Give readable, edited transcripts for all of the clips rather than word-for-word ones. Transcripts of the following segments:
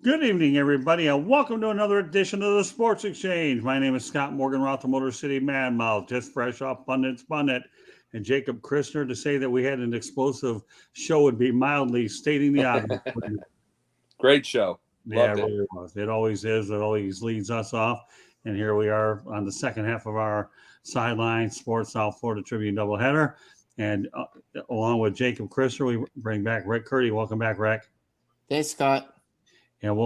Good evening, everybody, and welcome to another edition of the Sports Exchange. My name is Scott Morganroth, the Motor City Mad Mouth, just fresh off Pundit's Pundit, and Jacob Christner. To say that we had an explosive show would be mildly stating the obvious. Great show. Yeah, it Loved it. really was. It always is. It always leads us off. And here we are on the second half of our Sideline Sports South Florida Tribune doubleheader. And along with Jacob Christner, we bring back Rick Curdy. Welcome back, Rick. Thanks, Scott. And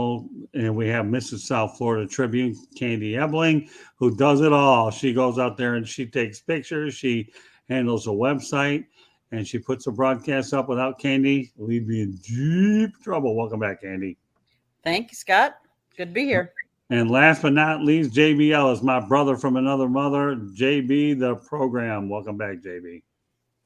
we have Mrs. South Florida Tribune, Candy Ebling, who does it all. She goes out there and she takes pictures. She handles a website, and she puts a broadcast up. Without Candy, we'd be in deep trouble. Welcome back, Candy. Thank you, Scott. Good to be here. And last but not least, JBL is my brother from another mother, JB the program. Welcome back, JB.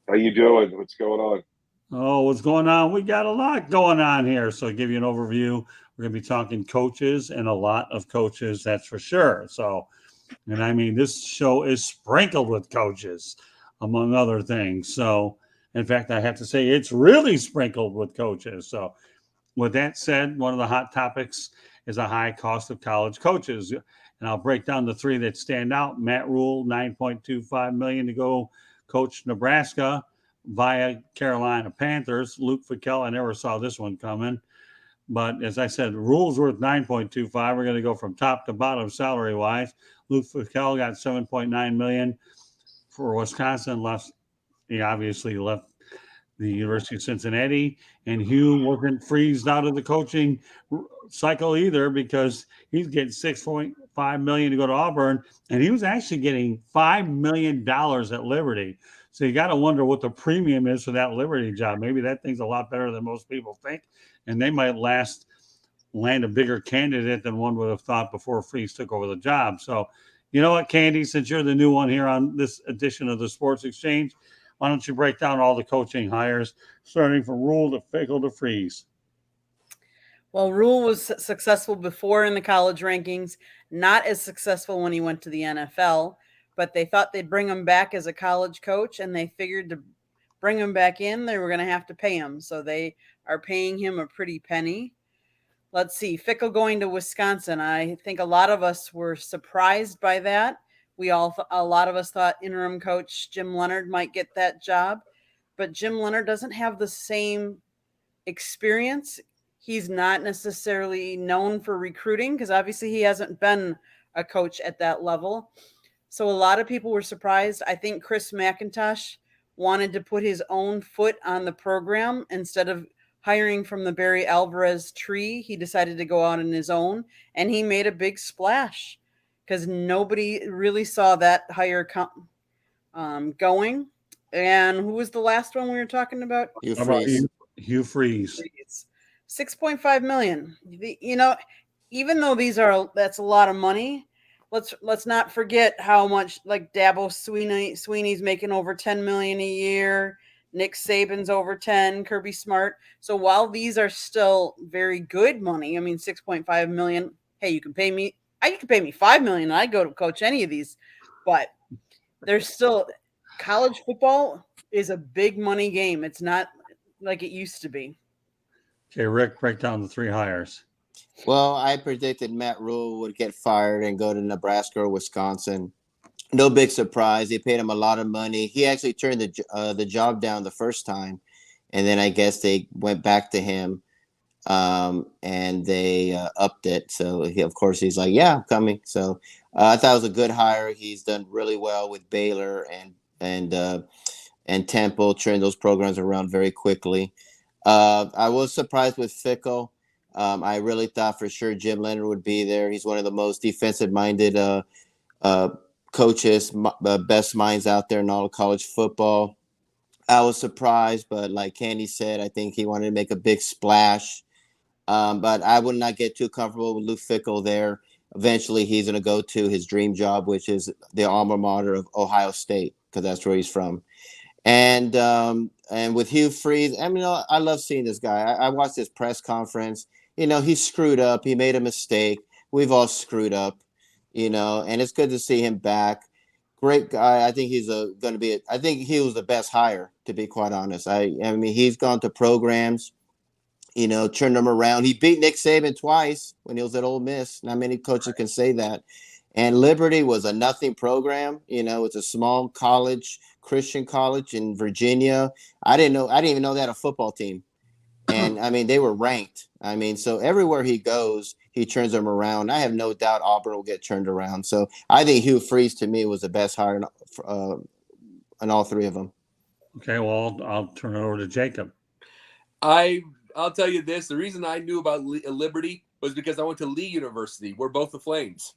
How you doing? What's going on? Oh, what's going on? We got a lot going on here. So to give you an overview, we're going to be talking coaches and a lot of coaches, that's for sure. So, and I mean, this show is sprinkled with coaches, among other things. So, in fact, I have to say it's really sprinkled with coaches. So, with that said, one of the hot topics is a high cost of college coaches. And I'll break down the three that stand out. Matt Rule, $9.25 million to go coach Nebraska via Carolina Panthers. Luke Fickel, I never saw this one coming. But as I said, Rule's worth $9.25. We're going to go from top to bottom salary-wise. Luke Fickel got $7.9 million for Wisconsin. He obviously left the University of Cincinnati. And Hugh wasn't freezed out of the coaching cycle either, because he's getting $6.5 million to go to Auburn. And he was actually getting $5 million at Liberty. So you got to wonder what the premium is for that Liberty job. Maybe that thing's a lot better than most people think, and they might land a bigger candidate than one would have thought before Freeze took over the job. So, you know what, Candy, since you're the new one here on this edition of the Sports Exchange, why don't you break down all the coaching hires, starting from Rule to Fickle to Freeze? Well, Rule was successful before in the college rankings, not as successful when he went to the NFL, but they thought they'd bring him back as a college coach, and they figured to bring him back in, they were going to have to pay him. So they are paying him a pretty penny. Let's see, Fickle going to Wisconsin. I think a lot of us were surprised by that. A lot of us thought interim coach Jim Leonard might get that job, but Jim Leonard doesn't have the same experience. He's not necessarily known for recruiting because obviously he hasn't been a coach at that level. So a lot of people were surprised. I think Chris McIntosh wanted to put his own foot on the program. Instead of hiring from the Barry Alvarez tree, he decided to go out on his own, and he made a big splash because nobody really saw that hire going. And who was the last one we were talking about? Hugh Freeze. $6.5 million. Even though that's a lot of money, let's not forget how much like Dabo Sweeney's making over $10 million a year. Nick Saban's over 10, Kirby Smart. So while these are still very good money, I mean, $6.5 million, hey, you can pay me $5 million and I'd go to coach any of these. But there's still, college football is a big money game. It's not like it used to be. Okay, Rick, break down the three hires. Well, I predicted Matt Rule would get fired and go to Nebraska or Wisconsin. No big surprise. They paid him a lot of money. He actually turned the job down the first time, and then I guess they went back to him, and they upped it. So of course he's like, "Yeah, I'm coming." So I thought it was a good hire. He's done really well with Baylor and Temple, turned those programs around very quickly. I was surprised with Fickle. I really thought for sure Jim Leonard would be there. He's one of the most defensive-minded coaches, best minds out there in all of college football. I was surprised, but like Candy said, I think he wanted to make a big splash. But I would not get too comfortable with Luke Fickle there. Eventually, he's going to go to his dream job, which is the alma mater of Ohio State, because that's where he's from. And with Hugh Freeze, I mean, I love seeing this guy. I watched his press conference. He screwed up. He made a mistake. We've all screwed up, and it's good to see him back. Great guy. I think he's I think he was the best hire, to be quite honest. I mean, he's gone to programs turned them around. He beat Nick Saban twice when he was at Ole Miss. Not many coaches can say that. And Liberty was a nothing program. It's a small college, Christian college in Virginia. I didn't even know they had a football team. And I mean, they were ranked. I mean, so everywhere he goes, he turns them around. I have no doubt Auburn will get turned around. So I think Hugh Freeze, to me, was the best hire in all three of them. Okay, well, I'll turn it over to Jacob. I'll tell you this. The reason I knew about Liberty was because I went to Lee University. We're both the Flames.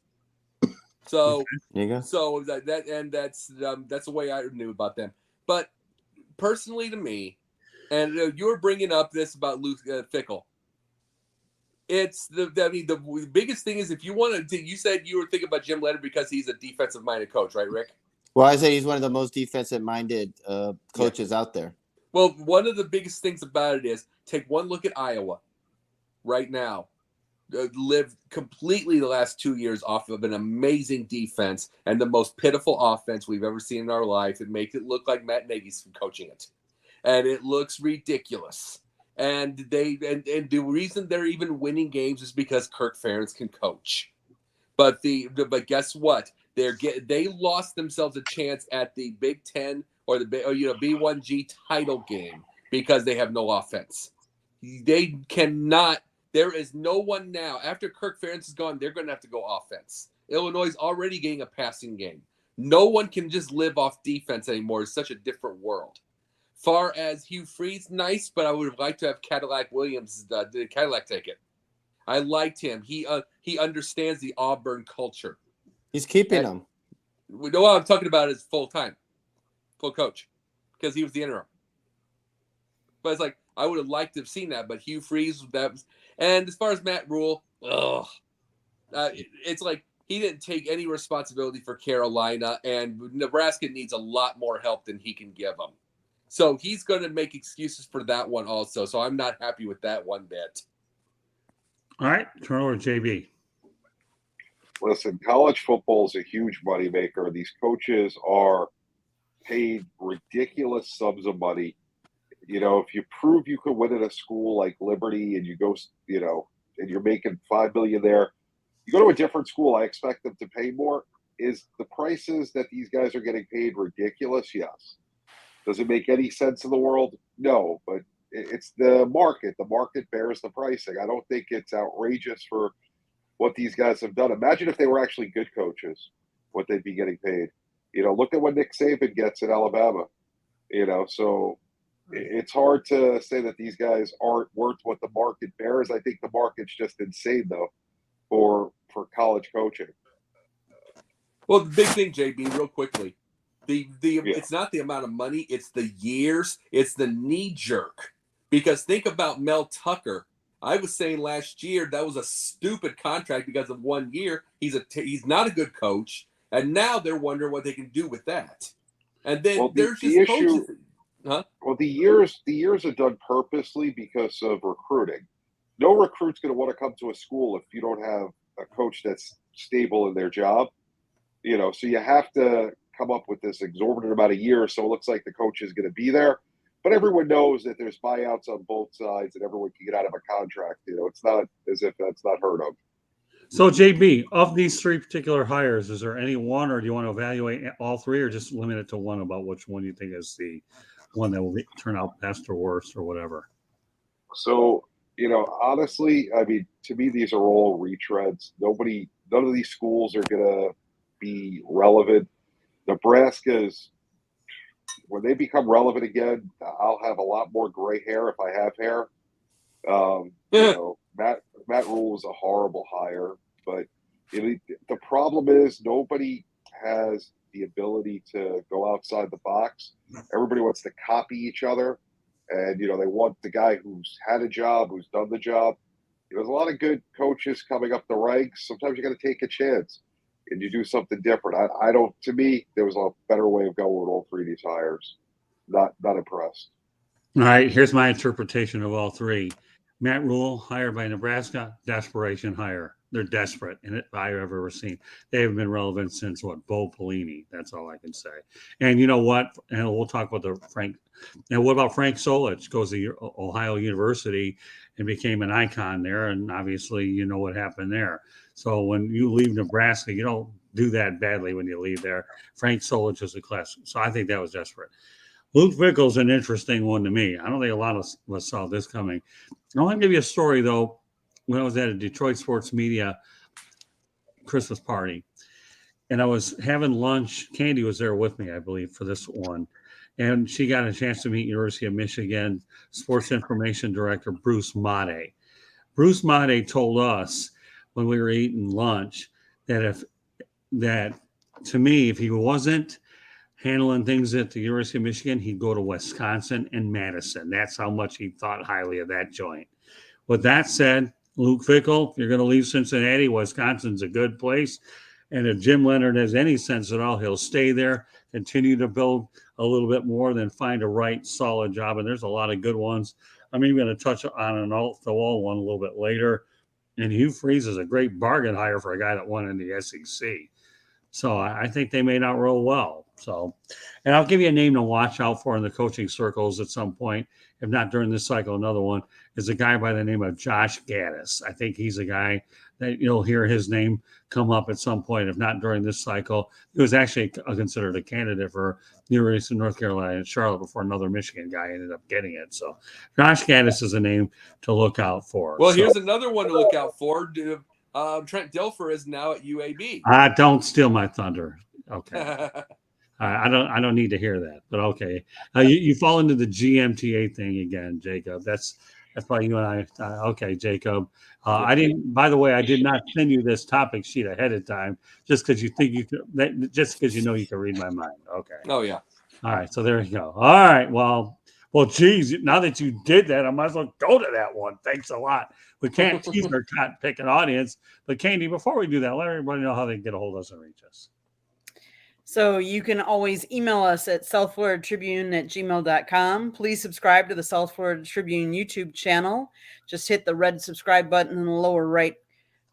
So, There you go. so that's the way I knew about them. But personally, to me, and you were bringing up this about Luke Fickell. It's the biggest thing is if you want to. You said you were thinking about Jim Leonard because he's a defensive-minded coach, right, Rick? Well, I say he's one of the most defensive-minded coaches out there. Well, one of the biggest things about it is take one look at Iowa right now. Lived completely the last 2 years off of an amazing defense and the most pitiful offense we've ever seen in our life. It makes it look like Matt Nagy's coaching it. And it looks ridiculous. And the reason they're even winning games is because Kirk Ferentz can coach. But guess what? They lost themselves a chance at the Big Ten or the B1G title game because they have no offense. They cannot. There is no one now. After Kirk Ferentz is gone, they're going to have to go offense. Illinois is already getting a passing game. No one can just live off defense anymore. It's such a different world. Far as Hugh Freeze, nice, but I would have liked to have Cadillac Williams. Did Cadillac take it? I liked him. He understands the Auburn culture. He's keeping them. We know what I'm talking about is full coach, because he was the interim. But it's like I would have liked to have seen that, but Hugh Freeze, and as far as Matt Rule, it's like he didn't take any responsibility for Carolina, and Nebraska needs a lot more help than he can give them. So he's going to make excuses for that one also. So I'm not happy with that one bit. All right, turn over to JB. Listen, college football is a huge moneymaker. These coaches are paid ridiculous sums of money. If you prove you could win at a school like Liberty and you go, and you're making $5 million there, you go to a different school, I expect them to pay more. Is the prices that these guys are getting paid ridiculous? Yes. Does it make any sense in the world? No, but it's the market. The market bears the pricing. I don't think it's outrageous for what these guys have done. Imagine if they were actually good coaches, what they'd be getting paid. Look at what Nick Saban gets at Alabama. So it's hard to say that these guys aren't worth what the market bears. I think the market's just insane, though, for college coaching. Well, the big thing, JB, real quickly, it's not the amount of money, it's the years, it's the knee jerk. Because think about Mel Tucker. I was saying last year that was a stupid contract because of 1 year. He's not a good coach, and now they're wondering what they can do with that. And then there's just coaches. Huh? Well, the years are done purposely because of recruiting. No recruit's going to want to come to a school if you don't have a coach that's stable in their job. So you have to come up with this exorbitant amount of years so it looks like the coach is going to be there. But everyone knows that there's buyouts on both sides and everyone can get out of a contract. It's not as if that's not heard of. So, JB, of these three particular hires, is there any one, or do you want to evaluate all three, or just limit it to one about which one you think is the one that will turn out best or worse or whatever? So, honestly, I mean, to me, these are all retreads. None of these schools are going to be relevant. Nebraska's, when they become relevant again, I'll have a lot more gray hair if I have hair. Matt Rule is a horrible hire, but the problem is nobody has the ability to go outside the box. Everybody wants to copy each other, and they want the guy who's had a job, who's done the job. There's a lot of good coaches coming up the ranks. Sometimes you got to take a chance and you do something different. I don't. To me, there was a better way of going with all three of these hires. Not impressed. All right, here's my interpretation of all three. Matt Rule, hired by Nebraska, desperation hire. they're desperate, and I've ever seen. They haven't been relevant since Bo Pelini. That's all I can say. And you know what? And we'll talk about the Frank. And what about Frank Solich? Goes to Ohio University and became an icon there, and obviously you know what happened there. So when you leave Nebraska, you don't do that badly when you leave there. Frank Solich is a class. So I think that was desperate. Luke Fickell's an interesting one to me. I don't think a lot of us saw this coming. I want to give you a story, though. When I was at a Detroit Sports Media Christmas party, and I was having lunch, Candy was there with me, I believe, for this one. And she got a chance to meet University of Michigan Sports Information Director Bruce Made. Bruce Made told us when we were eating lunch that to me, if he wasn't handling things at the University of Michigan, he'd go to Wisconsin and Madison. That's how much he thought highly of that joint. With that said, Luke Fickell, if you're going to leave Cincinnati, Wisconsin's a good place. And if Jim Leonard has any sense at all, he'll stay there, continue to build a little bit more, then find a right, solid job. And there's a lot of good ones. I'm even going to touch on an off-the-wall one a little bit later. And Hugh Freeze is a great bargain hire for a guy that won in the SEC. So I think they may not roll well. So, and I'll give you a name to watch out for in the coaching circles at some point. If not during this cycle, another one is a guy by the name of Josh Gaddis. I think he's a guy that you'll hear his name come up at some point, if not during this cycle. He was actually considered a candidate for the University of North Carolina and Charlotte before another Michigan guy ended up getting it. So Josh Gaddis is a name to look out for. Well, here's another one to look out for. Trent Dilfer is now at UAB. Don't steal my thunder. Okay. I don't need to hear that, but okay. You fall into the GMTA thing again, Jacob. That's probably you and I. Okay, Jacob. I didn't. By the way, I did not send you this topic sheet ahead of time, just because you think you could. Just because you know you can read my mind. Okay. Oh yeah. All right. So there you go. All right. Well, geez. Now that you did that, I might as well go to that one. Thanks a lot. We can't tease our pick an audience, but Candy, before we do that, let everybody know how they can get a hold of us and reach us. So you can always email us at southfloridatribune@gmail.com. Please subscribe to the South Florida Tribune YouTube channel. Just hit the red subscribe button in the lower right.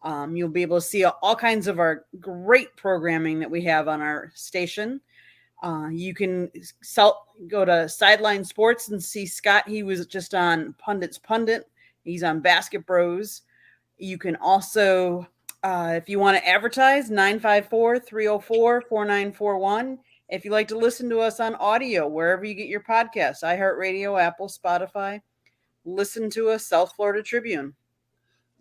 You'll be able to see all kinds of our great programming that we have on our station. You can go to Sideline Sports and see Scott. He was just on Pundit's Pundit. He's on Basket Bros. You can also... if you want to advertise, 954-304-4941. If you like to listen to us on audio, wherever you get your podcasts, iHeartRadio, Apple, Spotify, listen to us, South Florida Tribune.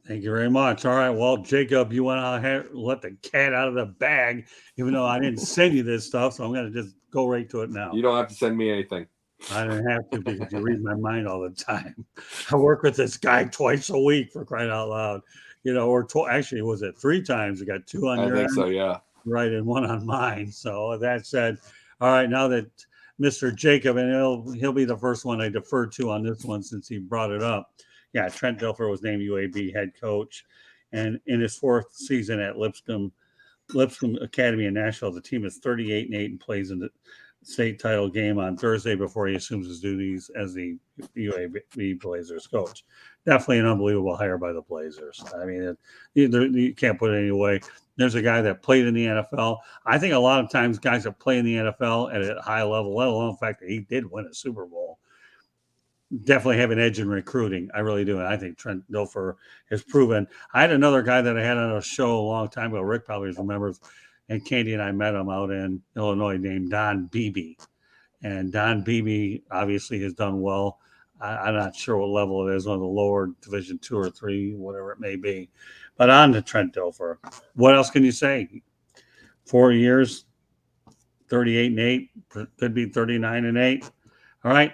Thank you very much. All right. Well, Jacob, you want to let the cat out of the bag, even though I didn't send you this stuff. So I'm going to just go right to it now. You don't have to send me anything. I didn't have to because you read my mind all the time. I work with this guy twice a week, for crying out loud. You know, or actually, was it 3 times? We got 2 on your end. I think so, yeah. Right, and 1 on mine. So that said, all right, now that Mr. Jacob, and he'll be the first one I defer to on this one since he brought it up. Yeah, Trent Dilfer was named UAB head coach, and in his 4th season at Lipscomb Academy in Nashville, the team is 38-8 and plays in the state title game on Thursday before he assumes his duties as the UAB Blazers coach. Definitely an unbelievable hire by the Blazers. I mean, you can't put it any way. There's a guy that played in the NFL. I think a lot of times guys that play in the NFL at a high level, let alone the fact that he did win a Super Bowl, definitely have an edge in recruiting. I really do. And I think Trent Dilfer has proven. I had another guy that I had on a show a long time ago. Rick probably remembers. And Candy and I met him out in Illinois named Don Beebe. And Don Beebe obviously has done well. I'm not sure what level it is, one of the lower Division 2 or 3, whatever it may be. But on to Trent Dilfer. What else can you say? 4 years, 38-8, could be 39-8. All right.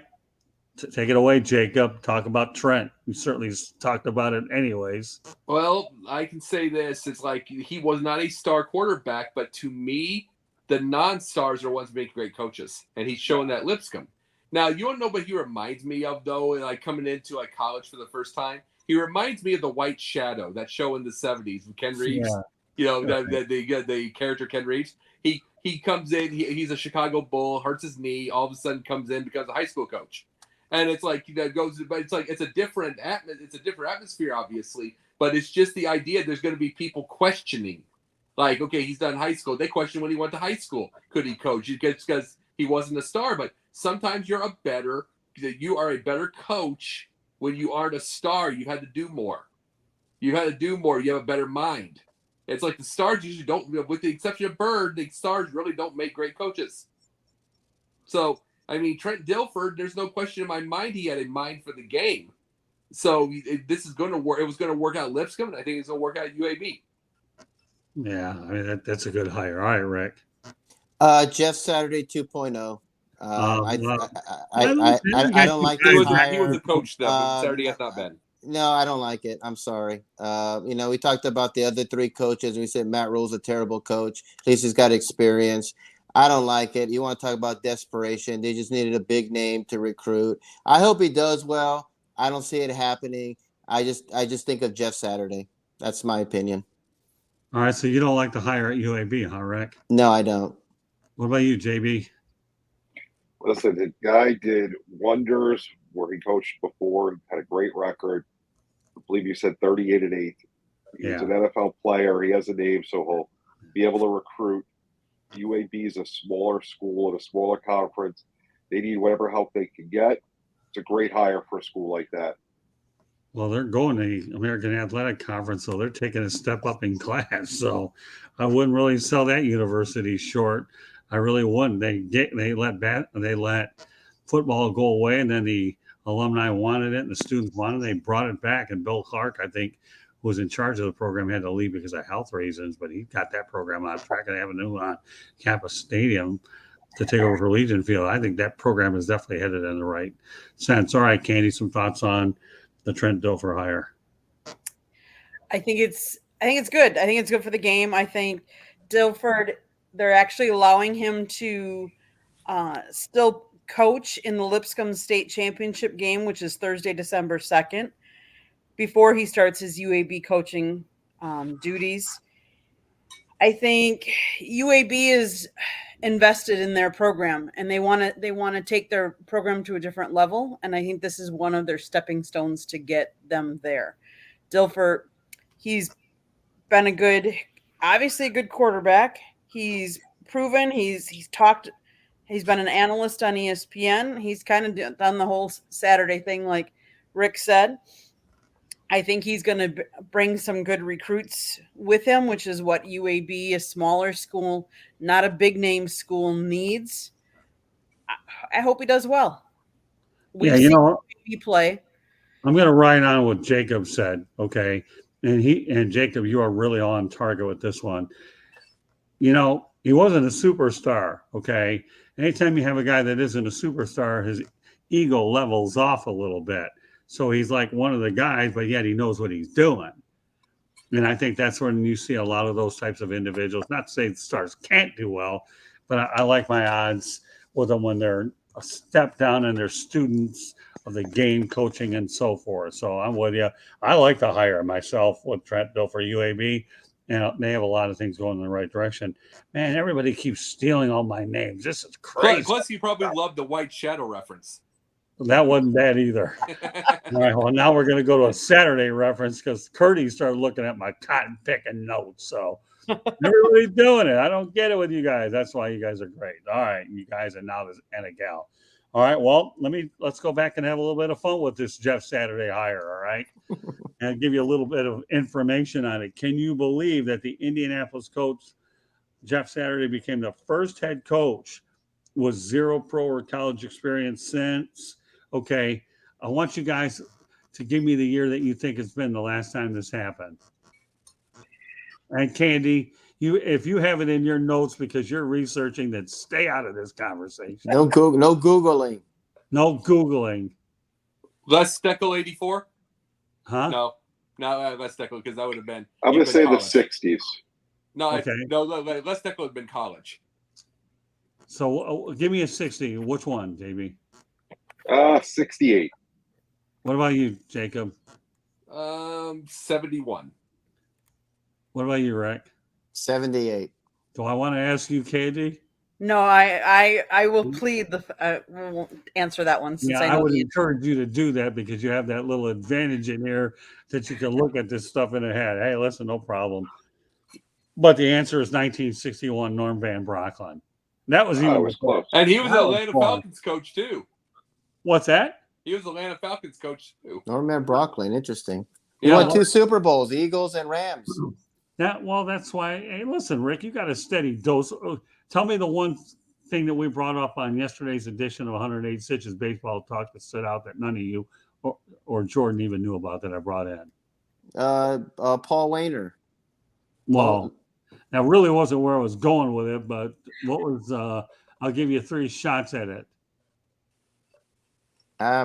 Take it away, Jacob. Talk about Trent. We certainly talked about it anyways. Well, I can say this. It's like he was not a star quarterback, but to me, the non-stars are ones that make great coaches. And he's showing that Lipscomb. Now, you don't know what he reminds me of, though, like coming into like college for the first time. He reminds me of the White Shadow, that show in the 70s with Ken Reeves. Yeah. You know, the character Ken Reeves. He comes in, he's a Chicago Bull, hurts his knee, all of a sudden comes in, becomes a high school coach. And it's like that goes, but it's like it's a different atmosphere, obviously, But it's just the idea there's going to be people questioning. Like, okay, he's done high school. They question when he went to high school. Could he coach? Because he wasn't a star. But sometimes you are a better coach when you aren't a star. You've had to do more. You have a better mind. It's like the stars usually don't, with the exception of Bird, the stars really don't make great coaches. So, I mean, Trent Dilfer, there's no question in my mind he had a mind for the game. So this is going to work. It was going to work out at Lipscomb, and I think it's going to work out at UAB. Yeah, I mean that's a good hire. All right, Rick. Jeff Saturday 2.0. I don't like He this was hire. a coach though. But Saturday has not been. No, I don't like it. I'm sorry. We talked about the other three coaches, and we said Matt Rule's a terrible coach. At least he's got experience. I don't like it. You want to talk about desperation? They just needed a big name to recruit. I hope he does well. I don't see it happening. I just think of Jeff Saturday. That's my opinion. All right, so you don't like the hire at UAB, huh, Rick? No, I don't. What about you, JB? Listen, the guy did wonders where he coached before. He had a great record. I believe you said 38-8. He's an NFL player. He has a name, so he'll be able to recruit. UAB is a smaller school and a smaller conference. They need whatever help they can get. It's a great hire for a school like that. Well, they're going to the American Athletic Conference, so they're taking a step up in class. So I wouldn't really sell that university short. I really wouldn't. They let football go away, and then the alumni wanted it, and the students wanted it. They brought it back, and Bill Clark, I think, who was in charge of the program, had to leave because of health reasons, but he got that program on track and have a new on campus stadium to take over for Legion Field. I think that program is definitely headed in the right sense. All right, Candy, some thoughts on the Trent Dilfer hire? I think it's good. I think it's good for the game. I think Dilfer, they're actually allowing him to still coach in the Lipscomb State Championship game, which is Thursday, December 2nd, before he starts his UAB coaching duties. I think UAB is invested in their program, and they want to take their program to a different level, and I think this is one of their stepping stones to get them there. Dilfer, he's been obviously a good quarterback. He's proven, he's been an analyst on ESPN. He's kind of done the whole Saturday thing, like Rick said. I think he's going to bring some good recruits with him, which is what UAB, a smaller school, not a big name school, needs. I hope he does well. We've seen UAB play. I'm going to ride on what Jacob said, okay? And Jacob, you are really on target with this one. He wasn't a superstar, okay? Anytime you have a guy that isn't a superstar, his ego levels off a little bit. So he's like one of the guys, but yet he knows what he's doing. And I think that's when you see a lot of those types of individuals. Not to say the stars can't do well, but I like my odds with them when they're a step down and they're students of the game, coaching, and so forth. So I'm with you. I like to hire myself with Trent Dilfer UAB. And they have a lot of things going in the right direction. Man, everybody keeps stealing all my names. This is crazy. Plus, you probably love the White Shadow reference. That wasn't bad either. All right, well, now we're going to go to a Saturday reference because Curdy started looking at my cotton picking notes. So everybody's doing it. I don't get it with you guys. That's why you guys are great. All right, you guys are now and a gal. All right, well, let's go back and have a little bit of fun with this Jeff Saturday hire, all right? And I'll give you a little bit of information on it. Can you believe that the Indianapolis Colts, Jeff Saturday, became the first head coach with zero pro or college experience since? Okay, I want you guys to give me the year that you think it's been the last time this happened. And Candy, if you have it in your notes because you're researching, then stay out of this conversation. No Googling. No Googling. Les Steckel 84? Huh? No, Les Steckel, because that would have been. I'm going to say college. The 60s. No, okay. Les Steckel would have been college. So give me a 60. Which one, JB? 68. What about you, Jacob? 71. What about you, Rick? 78. Do I want to ask you, Candy? No, I will plead we won't answer that one since Yeah, I I know would the encourage you to do that because you have that little advantage in here that you can look at this stuff in the head. Hey, listen, no problem. But the answer is 1961 Norm Van Brocklin. That was I even was before. close. And he was That an was Atlanta fun. Falcons coach too. What's that? He was Atlanta Falcons coach too. Norman Brocklin, interesting. He Yeah, won 2 Super Bowls, Eagles and Rams. That's why. Hey, listen, Rick, you got a steady dose. Tell me the one thing that we brought up on yesterday's edition of 108 Stitches Baseball Talk that stood out that none of you or Jordan even knew about that I brought in. Paul Wainer. Well, that really wasn't where I was going with it, but what was? I'll give you 3 shots at it. My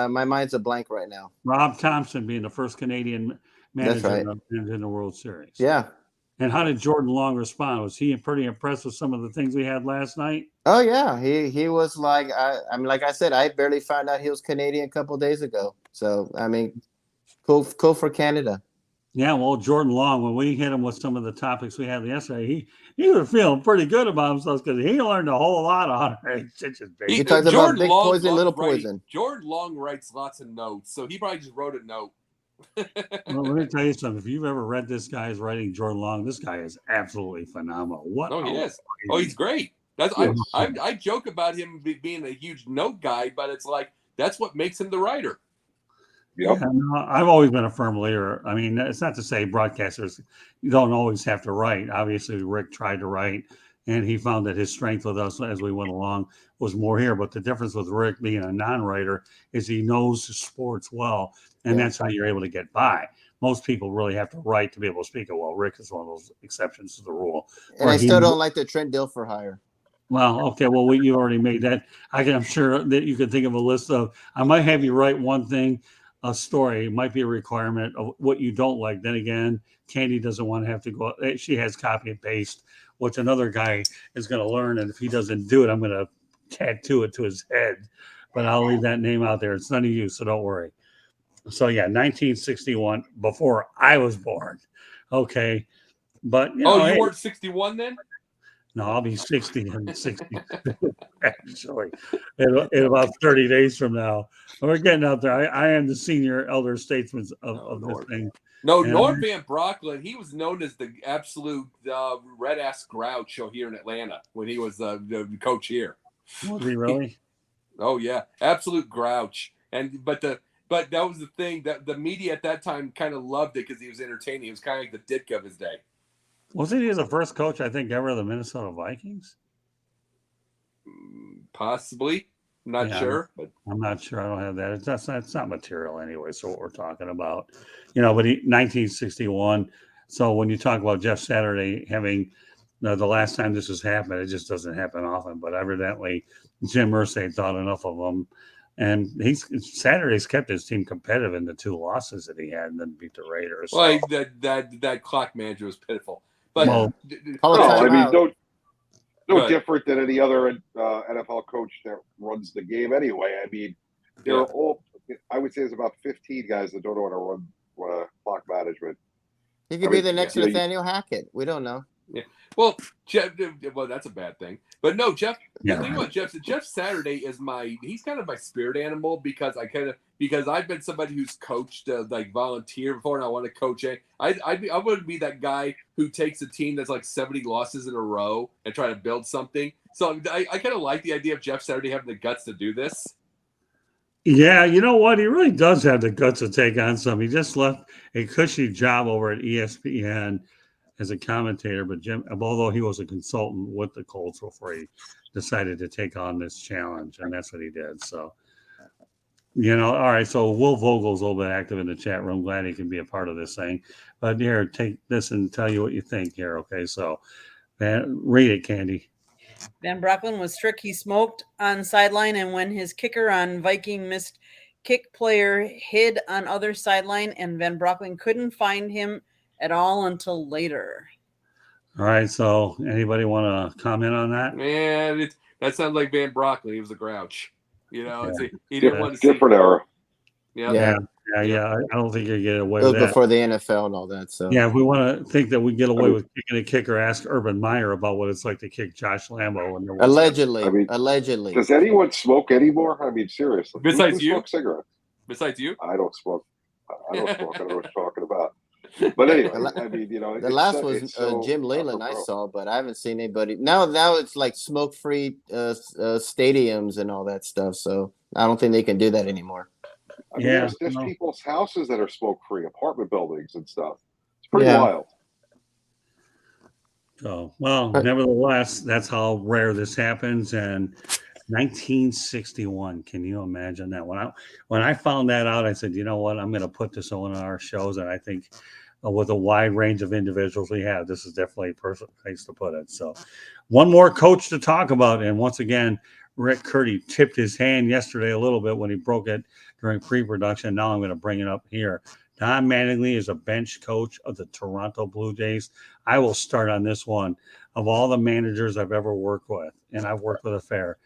mind's a blank right now. Rob Thompson being the first Canadian manager right. in the World Series. Yeah. And how did Jordan Long respond? Was he pretty impressed with some of the things we had last night? Oh yeah, he was like I mean, like I said, I barely found out he was Canadian a couple of days ago. So I mean, cool for Canada. Yeah, well, Jordan Long, when we hit him with some of the topics we had yesterday, he was feeling pretty good about himself because he learned a whole lot on it. He talks about big poison, little poison. Jordan Long writes lots of notes, so he probably just wrote a note. Well, let me tell you something. If you've ever read this guy's writing, Jordan Long, this guy is absolutely phenomenal. What? Oh, he is. Oh, he's great. I joke about him being a huge note guy, but it's like that's what makes him the writer. Yep. Yeah, no, I've always been a firm believer. I mean, it's not to say broadcasters you don't always have to write. Obviously, Rick tried to write, and he found that his strength with us as we went along was more here. But the difference with Rick being a non-writer is he knows sports well, and that's how you're able to get by. Most people really have to write to be able to speak it well. Rick is one of those exceptions to the rule. And I still don't like the Trent Dilfer hire. Well, okay. Well, you already made that. I'm sure that you could think of a list of. I might have you write one thing. A story might be a requirement of what you don't like. Then again, Candy doesn't want to have to go. She has copy and paste, which another guy is going to learn. And if he doesn't do it, I'm going to tattoo it to his head. But I'll leave that name out there. It's none of you, so don't worry. So yeah, 1961, before I was born. Okay, but you weren't 61 then? No, I'll be 60 and 60 actually in about 30 days from now. We're getting out there. I am the senior elder statesman of this thing. No, Norm Van Brocklin, he was known as the absolute red-ass grouch here in Atlanta when he was the coach here. Was he really? Oh, yeah. Absolute grouch. But that was the thing, that the media at that time kind of loved it because he was entertaining. He was kind of like the Ditka of his day. Wasn't he the first coach, I think, ever of the Minnesota Vikings? Possibly. Not sure. But I'm not sure. I don't have that. It's not material anyway, so what we're talking about. But 1961. So when you talk about Jeff Saturday having the last time this has happened, it just doesn't happen often. But evidently, Jim Irsay thought enough of him. And Saturday's kept his team competitive in the 2 losses that he had and then beat the Raiders. Well, that clock manager was pitiful. But no different than any other NFL coach that runs the game anyway. I mean, there are all, I would say there's about 15 guys that don't know how to run clock management. He could be the next Nathaniel Hackett. We don't know. Yeah. Well, Jeff. Well, that's a bad thing. But no, Jeff. The thing about Jeff Saturday is he's kind of my spirit animal because I've been somebody who's coached like volunteer before, and I want to coach it. I wouldn't be that guy who takes a team that's like 70 losses in a row and try to build something. So I kind of like the idea of Jeff Saturday having the guts to do this. Yeah, you know what? He really does have the guts to take on some. He just left a cushy job over at ESPN as a commentator, but Jim, although he was a consultant with the Colts before he decided to take on this challenge, and that's what he did. So, all right. So Will Vogel's a little bit active in the chat room. Glad he can be a part of this thing. But here, take this and tell you what you think here. Okay, so read it, Candy. Van Brocklin was strict. He smoked on sideline, and when his kicker on Viking missed kick, player hid on other sideline, and Van Brocklin couldn't find him at all until later. All right. So anybody want to comment on that? Man, that sounds like Van Brocklin. He was a grouch. He didn't want to different era. Yeah. Yeah. I don't think you get away with that. Before the NFL and all that. So Yeah, if we want to think that we get away with kicking a kicker, ask Urban Meyer about what it's like to kick Josh Lambo. And allegedly, I mean, allegedly. Does anyone smoke anymore? I mean, seriously. Besides who you? smokes cigarettes? Besides you? I don't smoke. I don't smoke. I don't know what you're talking about. But anyway, I mean, the last was Jim Leyland I saw, but I haven't seen anybody. Now it's like smoke-free stadiums and all that stuff. So I don't think they can do that anymore. I mean, there's people's houses that are smoke-free, apartment buildings and stuff. It's pretty wild. So, well, nevertheless, that's how rare this happens. And 1961, can you imagine that? When I found that out, I said, you know what, I'm going to put this on one of our shows. And I think with a wide range of individuals we have, this is definitely a perfect place to put it. So one more coach to talk about. And once again, Rick Curdy tipped his hand yesterday a little bit when he broke it during pre-production. Now I'm going to bring it up here. Don Mattingly is a bench coach of the Toronto Blue Jays. I will start on this one. Of all the managers I've ever worked with, and I've worked with a fair,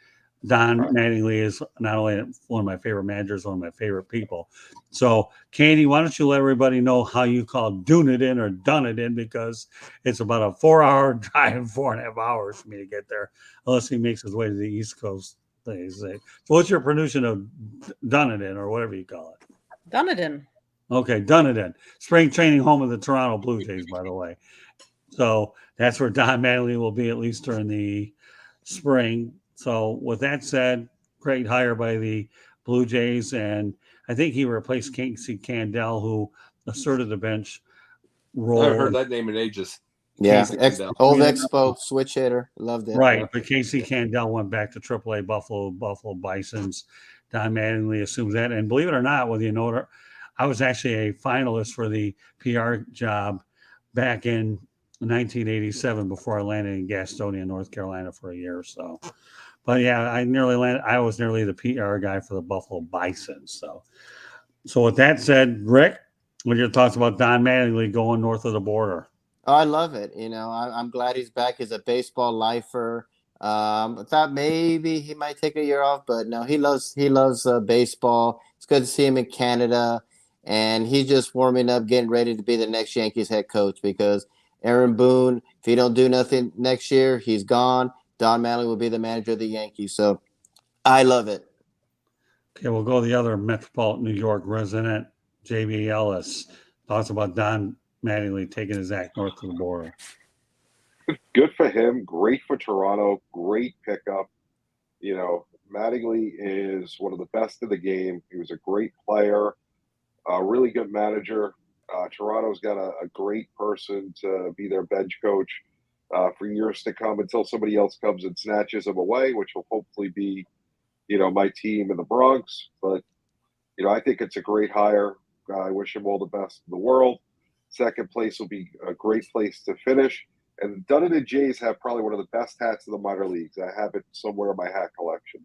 Don Mattingly is not only one of my favorite managers, one of my favorite people. So, Candy, why don't you let everybody know how you call doing it in or done it in, because it's about a 4-hour drive, 4.5 hours for me to get there, unless he makes his way to the East Coast. So what's your pronunciation of done it in or whatever you call it? Done it in. Okay, done it in. Spring training home of the Toronto Blue Jays, by the way. So that's where Don Mattingly will be, at least during the spring. So with that said, great hire by the Blue Jays. And I think he replaced Casey Candell, who asserted the bench role. I haven't heard that name in ages. Yeah, old Expo switch hitter. Loved it. Right, but Casey Candell went back to AAA Buffalo Bisons. Don Mattingly assumes that. And believe it or not, whether you know it, I was actually a finalist for the PR job back in 1987 before I landed in Gastonia, North Carolina for a year or so. But yeah, I was nearly the PR guy for the Buffalo Bisons. So with that said, Rick, what are your thoughts about Don Mattingly going north of the border? Oh, I love it. You know, I'm glad he's back as a baseball lifer. I thought maybe he might take a year off, but no, he loves baseball. It's good to see him in Canada. And he's just warming up, getting ready to be the next Yankees head coach, because Aaron Boone, if he don't do nothing next year, he's gone. Don Mattingly will be the manager of the Yankees. So I love it. Okay, we'll go the other Metropolitan New York resident, J.B. Ellis. Thoughts about Don Mattingly taking his act north of the border? Good for him. Great for Toronto. Great pickup. You know, Mattingly is one of the best in the game. He was a great player. A really good manager. Toronto's got a great person to be their bench coach for years to come, until somebody else comes and snatches him away, which will hopefully be, my team in the Bronx. But, I think it's a great hire. I wish him all the best in the world. Second place will be a great place to finish. And Dunedin Jays have probably one of the best hats in the minor leagues. I have it somewhere in my hat collection.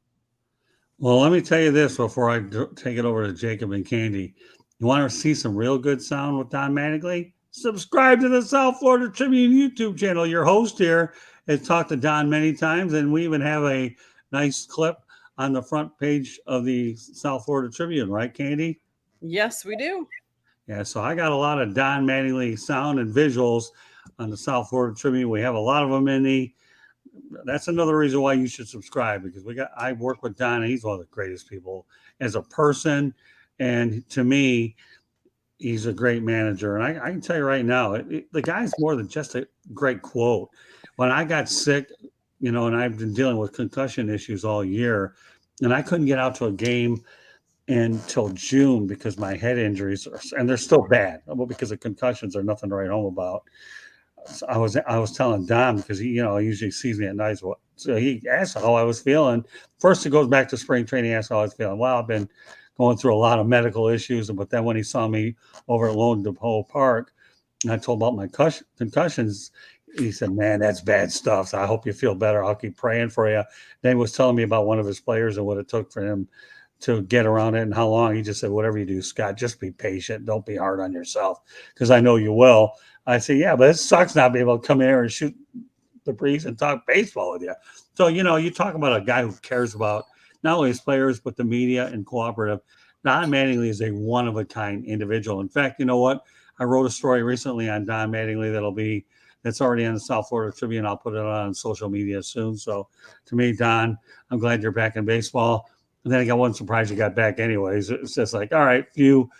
Well, let me tell you this before I take it over to Jacob and Candy. You want to see some real good sound with Don Mattingly? Subscribe to the South Florida Tribune YouTube channel. Your host here has talked to Don many times, and we even have a nice clip on the front page of the South Florida Tribune, right, Candy? Yes, we do. Yeah, so I got a lot of Don Mattingly sound and visuals on the South Florida Tribune. We have a lot of them that's another reason why you should subscribe, because I work with Don, and he's one of the greatest people as a person. And to me, he's a great manager. And I can tell you right now, the guy's more than just a great quote. When I got sick, and I've been dealing with concussion issues all year, and I couldn't get out to a game until June because my head injuries and they're still bad. Well, because of concussions are nothing to write home about. So I was telling Don, because he usually sees me at night. So he asked how I was feeling. First, it goes back to spring training. He asked how I was feeling. Well, I've been going through a lot of medical issues, but then when he saw me over at Lone Depot Park, and I told him about my concussions, he said, "Man, that's bad stuff. So I hope you feel better. I'll keep praying for you." Then he was telling me about one of his players and what it took for him to get around it and how long. He just said, "Whatever you do, Scott, just be patient. Don't be hard on yourself, because I know you will." I say, "Yeah, but it sucks not being able to come here and shoot the breeze and talk baseball with you." So, you talk about a guy who cares about not only his players, but the media and cooperative. Don Mattingly is a one-of-a-kind individual. In fact, you know what? I wrote a story recently on Don Mattingly that's already on the South Florida Tribune. I'll put it on social media soon. So to me, Don, I'm glad you're back in baseball. And then I wasn't surprised you got back anyways. It's just like, all right, few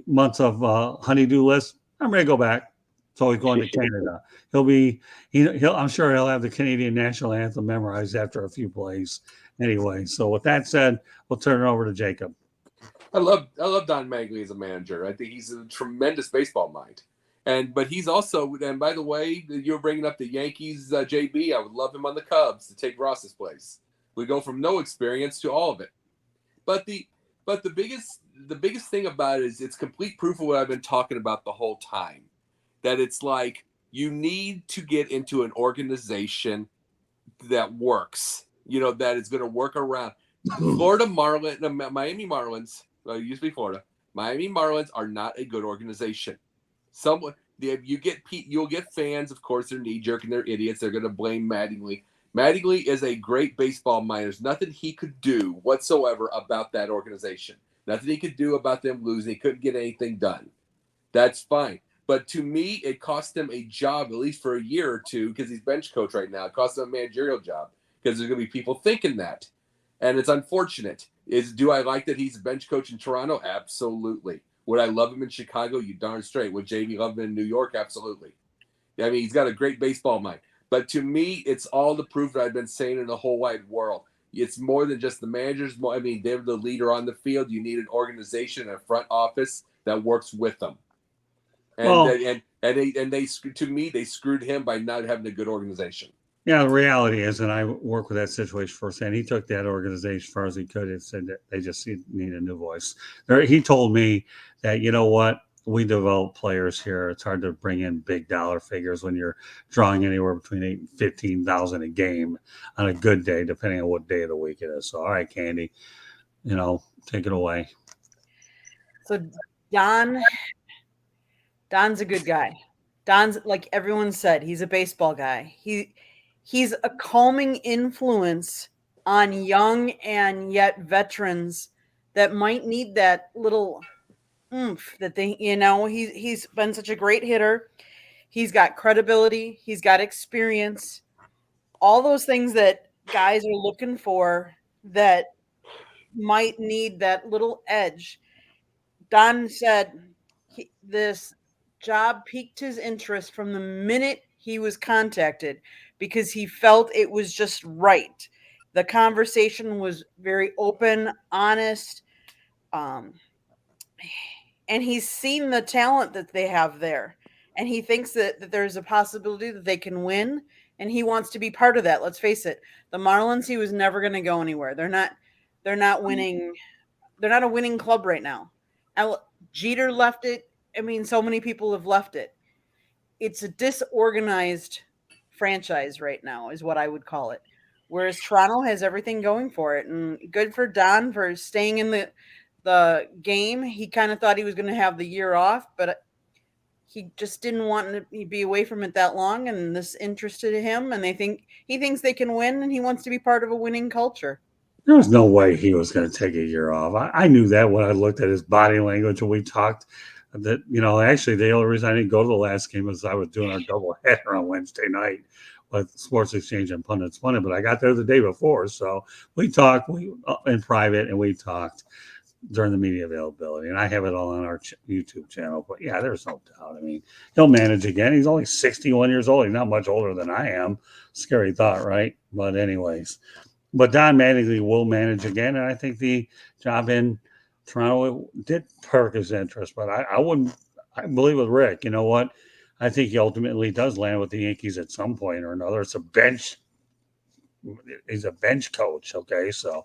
months of honeydew list. I'm ready to go back. So he's going to Canada. I'm sure he'll have the Canadian national anthem memorized after a few plays. Anyway, so with that said, we'll turn it over to Jacob. I love Don Mattingly as a manager. I think he's a tremendous baseball mind. But he's also, and by the way, you're bringing up the Yankees, JB. I would love him on the Cubs to take Ross's place. We go from no experience to all of it. But the biggest thing about it is it's complete proof of what I've been talking about the whole time. That it's like you need to get into an organization that works. That is going to work around. Miami Marlins. Well, it used to be Florida. Miami Marlins are not a good organization. You'll get fans, of course, they're knee-jerk and they're idiots. They're going to blame Mattingly. Mattingly is a great baseball mind. There's nothing he could do whatsoever about that organization. Nothing he could do about them losing. He couldn't get anything done. That's fine. But to me, it cost him a job, at least for a year or two, because he's bench coach right now. It cost him a managerial job because there's going to be people thinking that. And it's unfortunate. Do I like that he's a bench coach in Toronto? Absolutely. Would I love him in Chicago? You darn straight. Would Jamie love him in New York? Absolutely. I mean, he's got a great baseball mind. But to me, it's all the proof that I've been saying in the whole wide world. It's more than just the managers. I mean, they're the leader on the field. You need an organization and a front office that works with them. And they to me, they screwed him by not having a good organization. Yeah, the reality is, and I work with that situation firsthand, he took that organization as far as he could and said that they just need a new voice. He told me that, you know what, we develop players here. It's hard to bring in big dollar figures when you're drawing anywhere between 8,000 and 15,000 a game on a good day, depending on what day of the week it is. So, all right, Candy, take it away. So Don's a good guy. Don's, like everyone said, he's a baseball guy. He's a calming influence on young and yet veterans that might need that little oomph that they, he's been such a great hitter. He's got credibility. He's got experience. All those things that guys are looking for that might need that little edge. Don said this job piqued his interest from the minute he was contacted because he felt it was just right. The conversation was very open, honest, and he's seen the talent that they have there, and he thinks that there's a possibility that they can win, and he wants to be part of that. Let's face it, the Marlins, he was never going to go anywhere. They're not winning. They're not a winning club right now. Jeter left it. I mean, so many people have left it. It's a disorganized franchise right now is what I would call it. Whereas Toronto has everything going for it. And good for Don for staying in the game. He kind of thought he was going to have the year off, but he just didn't want to be away from it that long. And this interested him. And he thinks they can win, and he wants to be part of a winning culture. There was no way he was going to take a year off. I knew that when I looked at his body language and we talked. That, actually the only reason I didn't go to the last game was I was doing our double header on Wednesday night with Sports Exchange and Pundits Money, but I got there the day before. So we talked in private, and we talked during the media availability, and I have it all on our YouTube channel. But yeah, there's no doubt. I mean, he'll manage again. He's only 61 years old. He's not much older than I am. Scary thought, right? But anyways, Don Mattingly will manage again, and I think the job in Toronto did perk his interest, but I believe with Rick, you know what? I think he ultimately does land with the Yankees at some point or another. He's a bench coach. Okay. So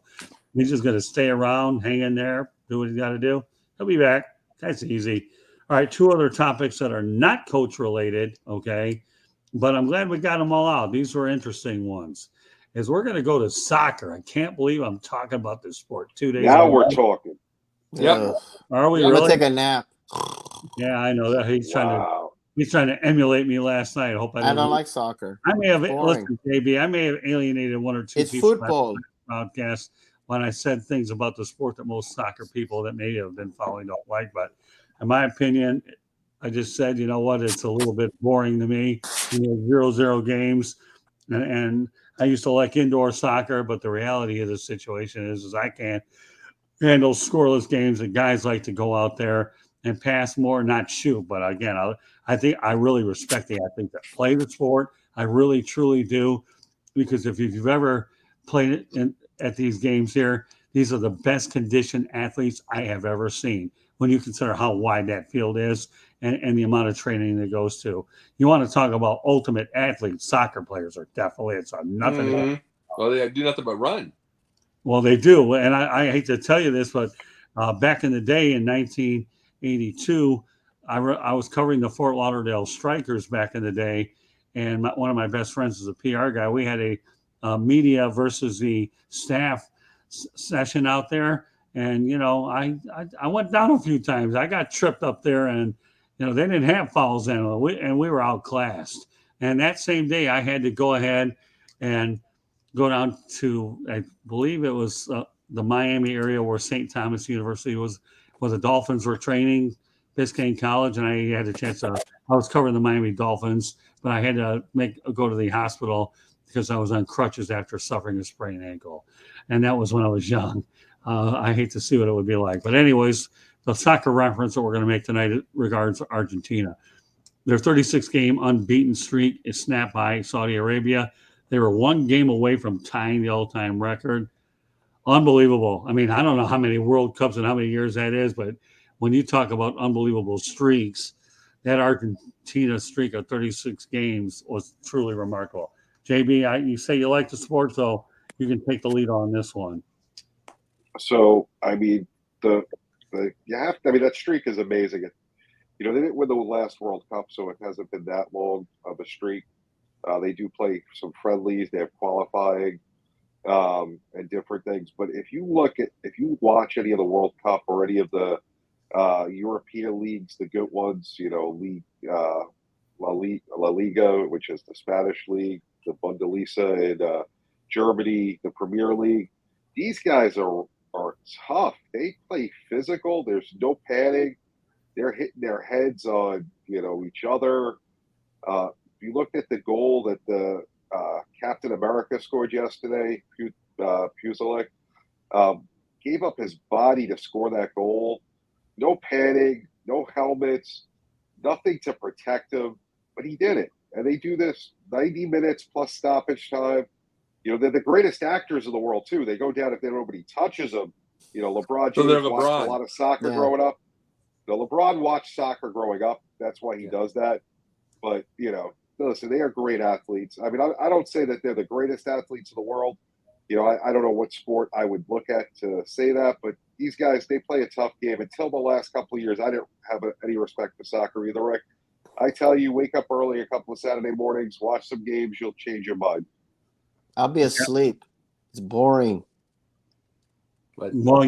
he's just going to stay around, hang in there, do what he's got to do. He'll be back. That's easy. All right. 2 other topics that are not coach related. Okay. But I'm glad we got them all out. These were interesting ones. We're going to go to soccer. I can't believe I'm talking about this sport 2 days now ago. we're talking. Yep. Are we I'm really? gonna take a nap. Yeah, I know that he's trying to emulate me last night. I hope I don't like soccer. I may have listen, JB. I may have alienated 1 or 2 It's people. football. Podcast when I said things about the sport that most soccer people that may have been following don't like. But in my opinion, I just said, you know what, it's a little bit boring to me. 0-0 games. And I used to like indoor soccer, but the reality of the situation is I can't handle scoreless games, and guys like to go out there and pass more, not shoot. But again, I think I really respect the athletes that play the sport. I really, truly do, because if you've ever played at these games here, these are the best conditioned athletes I have ever seen. When you consider how wide that field is and the amount of training that goes to, you want to talk about ultimate athletes. Soccer players are definitely nothing. Mm-hmm. Well, they do nothing but run. Well, they do, and I hate to tell you this, but back in the day in 1982, I was covering the Fort Lauderdale Strikers back in the day, and one of my best friends is a PR guy. We had a media versus the staff session out there, and I went down a few times. I got tripped up there, and they didn't have fouls then, and we were outclassed. And that same day, I had to go ahead and go down to, I believe it was the Miami area where St. Thomas University was, where the Dolphins were training, Biscayne College, and I had a chance to. I was covering the Miami Dolphins, but I had to go to the hospital because I was on crutches after suffering a sprained ankle, and that was when I was young. I hate to see what it would be like, but anyways, the soccer reference that we're going to make tonight regards Argentina. Their 36-game unbeaten streak is snapped by Saudi Arabia. They were one game away from tying the all-time record. Unbelievable. I mean, I don't know how many World Cups and how many years that is, but when you talk about unbelievable streaks, that Argentina streak of 36 games was truly remarkable. JB, you say you like the sport, so you can take the lead on this one. So, I mean, that streak is amazing. They didn't win the last World Cup, so it hasn't been that long of a streak. They do play some friendlies. They have qualifying and different things. But if you watch any of the World Cup or any of the European leagues, the good ones, League La Liga, which is the Spanish league, the Bundesliga in Germany, the Premier League, these guys are tough. They play physical. There's no padding. They're hitting their heads on each other. If you looked at the goal that the Captain America scored yesterday, Puzelik, gave up his body to score that goal. No padding, no helmets, nothing to protect him, but he did it. And they do this 90 minutes plus stoppage time. They're the greatest actors in the world, too. They go down if nobody touches them. LeBron James watched a lot of soccer growing up. LeBron watched soccer growing up. That's why he does that. But, listen, they are great athletes. I mean, I don't say that they're the greatest athletes in the world. I don't know what sport I would look at to say that, but these guys, they play a tough game. Until the last couple of years, I didn't have any respect for soccer either, Rick. I tell you, wake up early a couple of Saturday mornings, watch some games, you'll change your mind. I'll be asleep. It's boring. Well,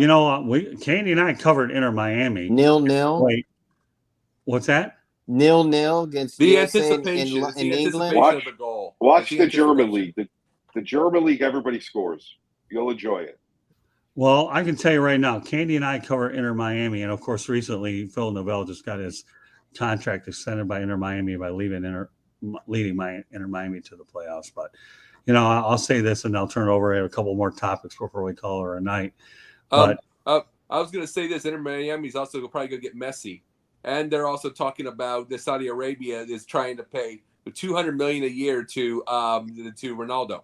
Candy and I covered Inter Miami. 0-0. Wait, what's that? 0-0 against the USA anticipation in England. of the goal. Watch the German league. The German league, everybody scores. You'll enjoy it. Well, I can tell you right now, Candy and I cover Inter Miami, and of course, recently Phil Novell just got his contract extended by Inter Miami by leading Inter Miami to the playoffs. But I'll say this, and I'll turn it over to a couple more topics before we call her a night. But I was going to say this: Inter Miami is also probably going to get messy, and they're also talking about the Saudi Arabia is trying to pay $200 million a year to Ronaldo.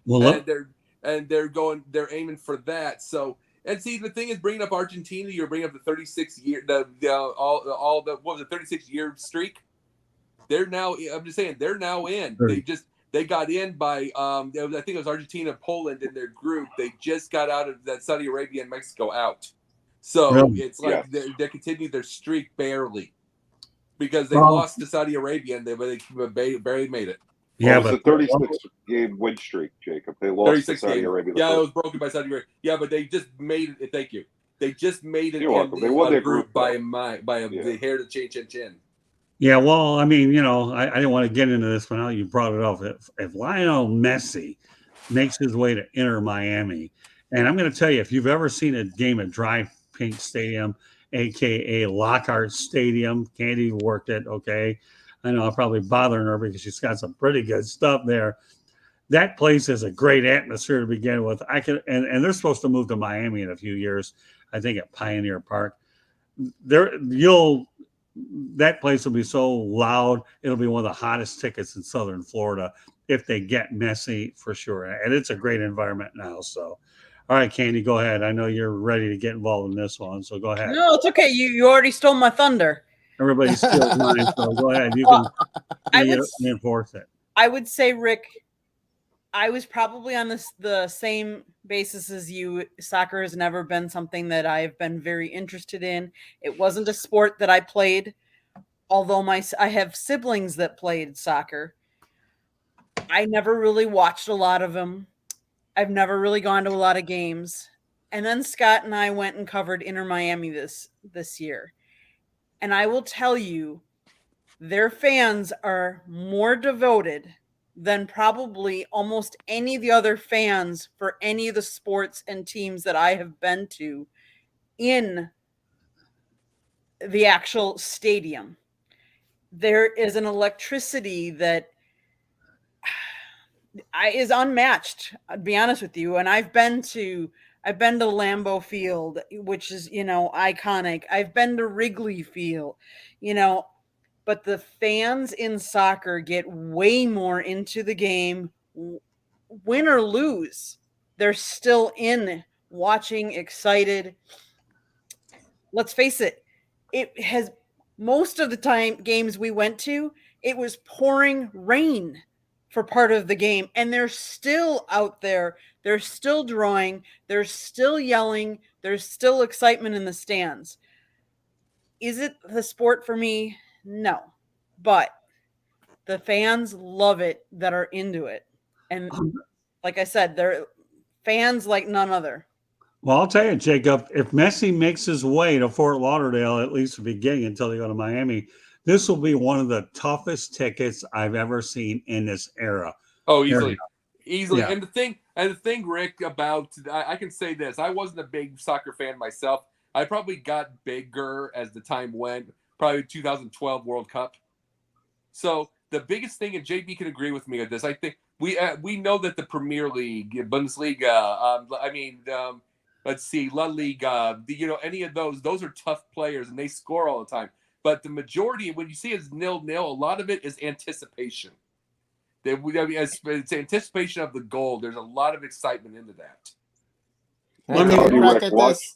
Well, they're aiming for that. So, and see, the thing is, bringing up Argentina, you're bringing up the 36-year, what was it, 36-year streak. They're now. I'm just saying, they're now in. They got in by, I think it was Argentina, Poland in their group. They just got out of that Saudi Arabia and Mexico out. So it's like they continued their streak barely because they lost to Saudi Arabia and they barely made it. Yeah, but the 36-game win streak, Jacob. They lost to Saudi Arabia. Yeah, it was broken by Saudi Arabia. Yeah, but they just made it. Thank you. They just made it. They won their group by the hair to chin. Yeah, well, I mean, I didn't want to get into this, but now you brought it up. If Lionel Messi makes his way to Inter Miami And I'm going to tell you, if you've ever seen a game at Dry Paint Stadium, aka Lockhart Stadium, Candy worked it. Okay, I know I'm probably bothering her because she's got some pretty good stuff there. That place has a great atmosphere to begin with. And they're supposed to move to Miami in a few years. I think at Pioneer Park. That place will be so loud. It'll be one of the hottest tickets in Southern Florida if they get messy for sure. And it's a great environment now. So, all right, Candy, go ahead. I know you're ready to get involved in this one, so go ahead. No, it's okay. You already stole my thunder. Everybody steals mine, so go ahead. You Well, can reinforce it. I would say, Rick, I was probably on the same basis as you. Soccer has never been something that I've been very interested in. It wasn't a sport that I played, although I have siblings that played soccer. I never really watched a lot of them. I've never really gone to a lot of games. And then Scott and I went and covered Inter Miami this year. And I will tell you, their fans are more devoted than probably almost any of the other fans for any of the sports and teams that I have been to in the actual stadium. There is an electricity that is unmatched, I'd be honest with you. And I've been to Lambeau Field, which is, iconic. I've been to Wrigley Field, but the fans in soccer get way more into the game, win or lose. They're still in, watching, excited. Let's face it, it has most of the time games we went to, it was pouring rain for part of the game, and they're still out there. They're still drawing. They're still yelling. There's still excitement in the stands. Is it the sport for me? No, but the fans love it that are into it. And like I said, they're fans like none other. Well, I'll tell you, Jacob, if Messi makes his way to Fort Lauderdale, at least the beginning until they go to Miami, this will be one of the toughest tickets I've ever seen in this era. Oh, easily. Yeah. And the thing, Rick, about I can say this: I wasn't a big soccer fan myself. I probably got bigger as the time went. Probably 2012 World Cup. So the biggest thing, and JB can agree with me on this, I think we know that the Premier League, Bundesliga, let's see, La Liga, any of those are tough players and they score all the time. But the majority, when you see it's 0-0, a lot of it is anticipation. It's anticipation of the goal. There's a lot of excitement into that. Let me Rick, watch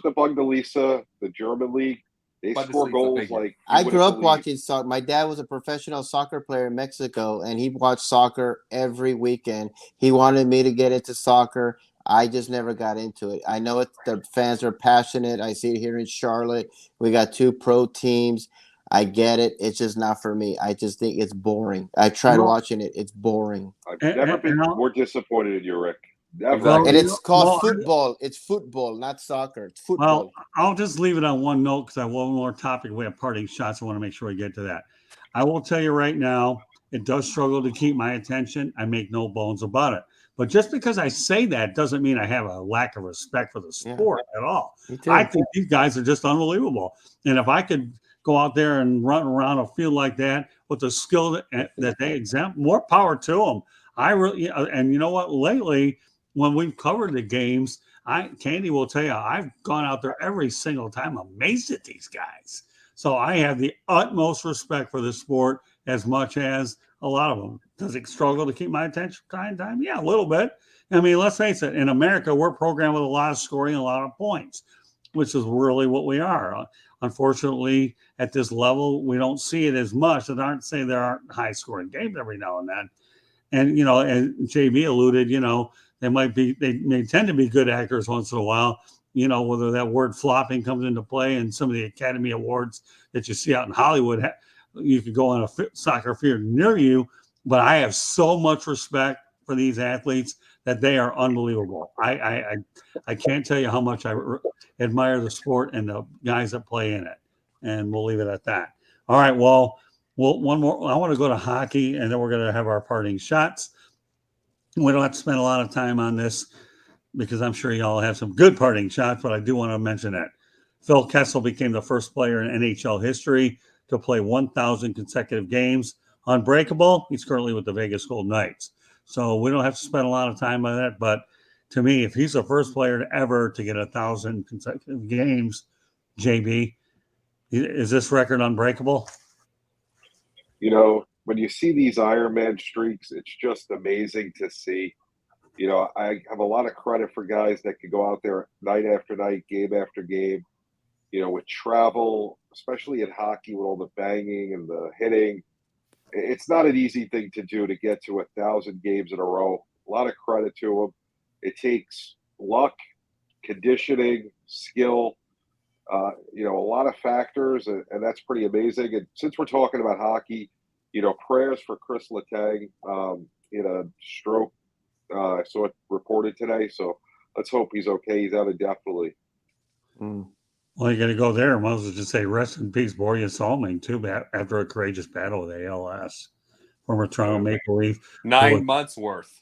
the Bundesliga, the German league. They score goals like I grew up watching soccer. My dad was a professional soccer player in Mexico, and he watched soccer every weekend. He wanted me to get into soccer. I just never got into it. I know the fans are passionate. I see it here in Charlotte. We got 2 pro teams. I get it. It's just not for me. I just think it's boring. I tried watching it. It's boring. I've never been more disappointed in you, Rick. Never. And it's called football. It's football, not soccer. It's football. Well, I'll just leave it on one note because I have one more topic. We have parting shots. I want to make sure we get to that. I will tell you right now, it does struggle to keep my attention. I make no bones about it. But just because I say that doesn't mean I have a lack of respect for the sport at all. I think these guys are just unbelievable. And if I could go out there and run around a field like that with the skill that they exempt, more power to them. And you know what? Lately, when we've covered the games, Candy will tell you, I've gone out there every single time amazed at these guys. So I have the utmost respect for the sport as much as a lot of them. Does it struggle to keep my attention time? Yeah, a little bit. I mean, let's face it. In America, we're programmed with a lot of scoring, a lot of points, which is really what we are. Unfortunately, at this level, we don't see it as much. And aren't saying there aren't high-scoring games every now and then. And, as JB alluded, they may tend to be good actors once in a while, whether that word flopping comes into play and some of the Academy Awards that you see out in Hollywood, you could go on a soccer field near you. But I have so much respect for these athletes that they are unbelievable. I can't tell you how much I admire the sport and the guys that play in it. And we'll leave it at that. All right, well, one more. I want to go to hockey, and then we're going to have our parting shots. We don't have to spend a lot of time on this because I'm sure y'all have some good parting shots, but I do want to mention that Phil Kessel became the first player in NHL history to play 1,000 consecutive games. Unbreakable, he's currently with the Vegas Golden Knights. So we don't have to spend a lot of time on that. But to me, if he's the first player ever to get 1,000 consecutive games, JB, is this record unbreakable? When you see these Ironman streaks, it's just amazing to see. I have a lot of credit for guys that could go out there night after night, game after game, with travel, especially in hockey with all the banging and the hitting. It's not an easy thing to do to get to 1,000 games in a row. A lot of credit to them. It takes luck, conditioning, skill, a lot of factors, and that's pretty amazing. And since we're talking about hockey, prayers for Chris Letang in a stroke. I saw it reported today, so let's hope he's okay. He's out indefinitely. Well, you got to go there. Might as well just say rest in peace, Borje Salming, too, after a courageous battle with ALS. Former Toronto Maple Leaf. 9 months worth.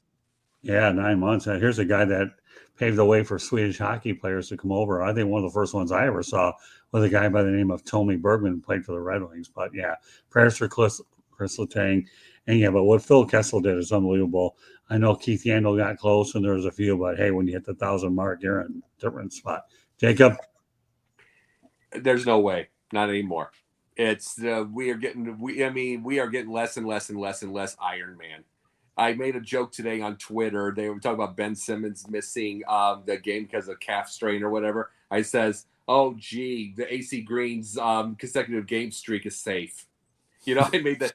Yeah, 9 months. Here's a guy that paved the way for Swedish hockey players to come over. I think one of the first ones I ever saw was a guy by the name of Tommy Bergman who played for the Red Wings. But yeah, prayers for Chris Letang. And yeah, but what Phil Kessel did is unbelievable. I know Keith Yandel got close and there was a few, but hey, when you hit the 1,000 mark, you're in a different spot. Jacob? There's no way. Not anymore. It's we are getting less and less and less and less Iron Man. I made a joke today on Twitter. They were talking about Ben Simmons missing the game because of calf strain or whatever. I says, "Oh, gee, the AC Green's consecutive game streak is safe." I made that.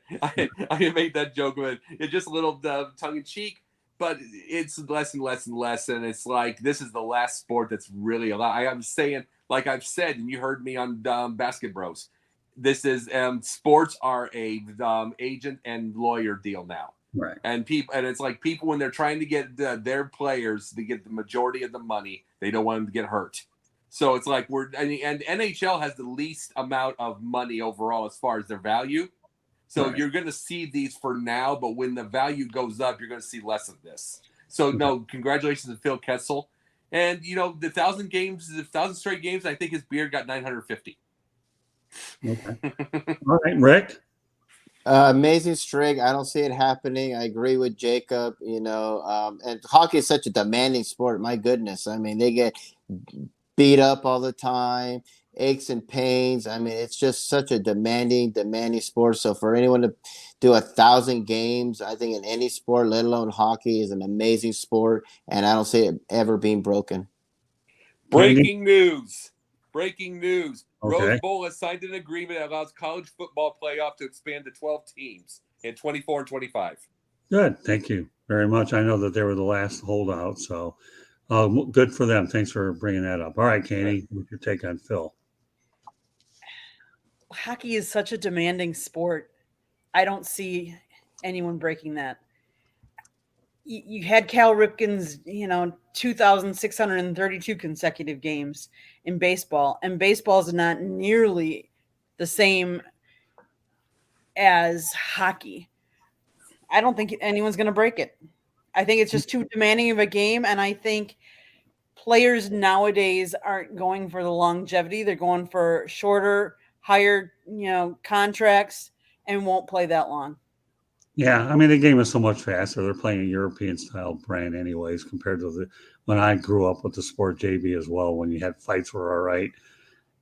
I made that joke with it, just a little tongue in cheek, but it's less and less and less, and it's like this is the last sport that's really allowed. I'm saying, like I've said, and you heard me on Basket Bros. This is sports are a agent and lawyer deal now. Right. And it's like people when they're trying to get their players to get the majority of the money, they don't want them to get hurt. So it's like and NHL has the least amount of money overall as far as their value. So You're going to see these for now, but when the value goes up, you're going to see less of this. So no, congratulations to Phil Kessel. And the 1,000 straight games, I think his beard got 950. Okay. All right, Rick. Amazing streak. I don't see it happening. I agree with Jacob. And hockey is such a demanding sport. My goodness. I mean, they get beat up all the time, aches and pains. I mean, it's just such a demanding sport. So for anyone to do 1,000 games, I think in any sport, let alone hockey, is an amazing sport. And I don't see it ever being broken. Breaking news. Okay. Rose Bowl has signed an agreement that allows college football playoff to expand to 12 teams in 24 and 25. Good. Thank you very much. I know that they were the last holdout, so good for them. Thanks for bringing that up. All right, Katie, what's your take on Phil? Hockey is such a demanding sport. I don't see anyone breaking that. You had Cal Ripken's, 2,632 consecutive games in baseball, and baseball is not nearly the same as hockey. I don't think anyone's going to break it. I think it's just too demanding of a game, and I think players nowadays aren't going for the longevity. They're going for shorter, higher, contracts, and won't play that long. Yeah, I mean, the game is so much faster. They're playing a European-style brand anyways compared to when I grew up with the sport, JB, as well, when you had fights were all right